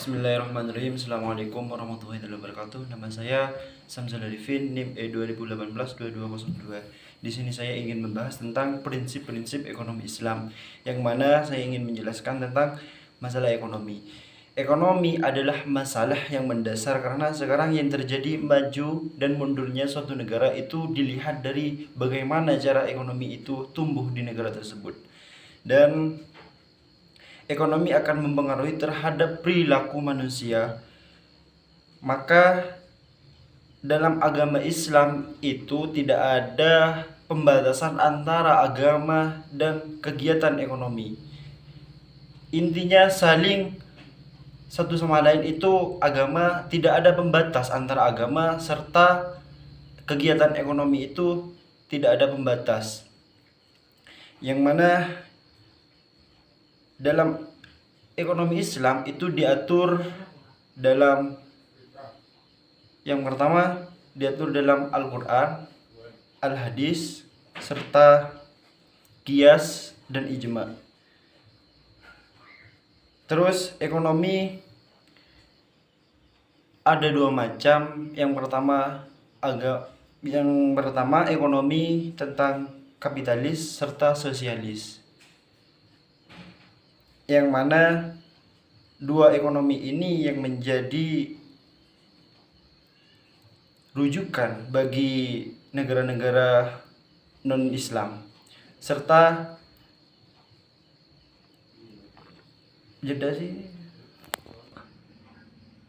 Bismillahirrahmanirrahim. Assalamualaikum warahmatullahi wabarakatuh. Nama saya Samsul Arifin, NIM E 2018-2202. Di sini saya ingin membahas tentang prinsip-prinsip ekonomi Islam, yang mana saya ingin menjelaskan tentang masalah ekonomi. Ekonomi adalah masalah yang mendasar karena sekarang yang terjadi maju dan mundurnya suatu negara itu dilihat dari bagaimana cara ekonomi itu tumbuh di negara tersebut. Dan ekonomi akan mempengaruhi terhadap perilaku manusia. Maka dalam agama Islam itu tidak ada pembatasan antara agama dan kegiatan ekonomi. Intinya saling satu sama lain, itu agama, tidak ada pembatas antara agama serta kegiatan ekonomi, itu tidak ada pembatas. Yang mana dalam ekonomi Islam itu diatur dalam, yang pertama diatur dalam Al-Quran, Al-Hadis, serta Qiyas dan Ijma. Terus ekonomi ada dua macam. Yang pertama ekonomi tentang kapitalis serta sosialis, yang mana dua ekonomi ini yang menjadi rujukan bagi negara-negara non-Islam, serta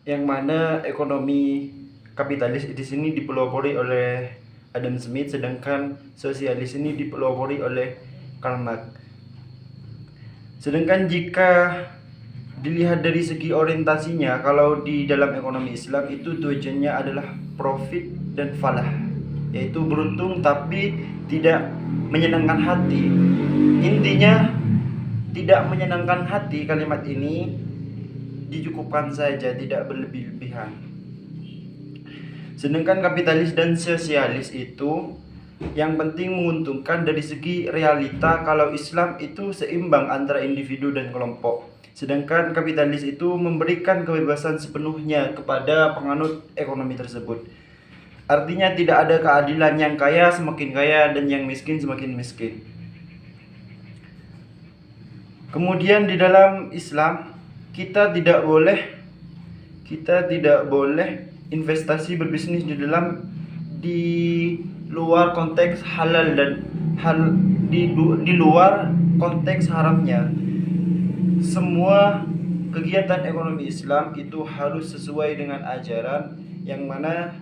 yang mana ekonomi kapitalis di sini dipelopori oleh Adam Smith, sedangkan sosialis ini dipelopori oleh Karl Marx. Sedangkan jika dilihat dari segi orientasinya, kalau di dalam ekonomi Islam itu tujuannya adalah profit dan falah, yaitu beruntung tapi tidak menyenangkan hati. Intinya tidak menyenangkan hati, kalimat ini dicukupkan saja, tidak berlebih-lebihan. Sedangkan kapitalis dan sosialis itu yang penting menguntungkan dari segi realita. Kalau Islam itu seimbang antara individu dan kelompok, sedangkan kapitalis itu memberikan kebebasan sepenuhnya kepada penganut ekonomi tersebut. Artinya tidak ada keadilan, yang kaya semakin kaya dan yang miskin semakin miskin. Kemudian di dalam Islam kita tidak boleh investasi berbisnis di luar konteks halal dan di luar konteks haramnya. Semua kegiatan ekonomi Islam itu harus sesuai dengan ajaran yang mana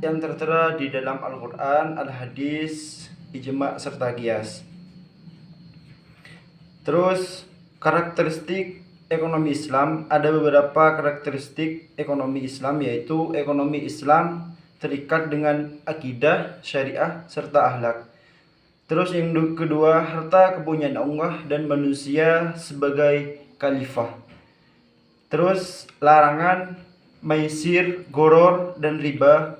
yang tertera di dalam Al-Quran, Al-Hadis, Ijma, serta Qiyas. Terus karakteristik ekonomi Islam, ada beberapa karakteristik ekonomi Islam, yaitu ekonomi Islam terikat dengan akidah, syariah, serta akhlak. Terus yang kedua, harta kepunyaan Allah dan manusia sebagai khalifah. Terus larangan maisir, goror, dan riba.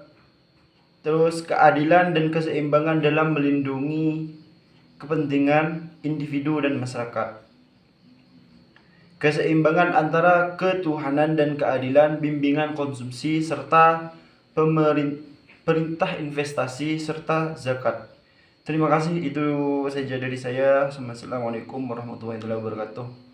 Terus keadilan dan keseimbangan dalam melindungi kepentingan individu dan masyarakat. Keseimbangan antara ketuhanan dan keadilan, bimbingan konsumsi, serta perintah investasi, serta zakat. Terima kasih, itu saja dari saya. Assalamualaikum warahmatullahi wabarakatuh.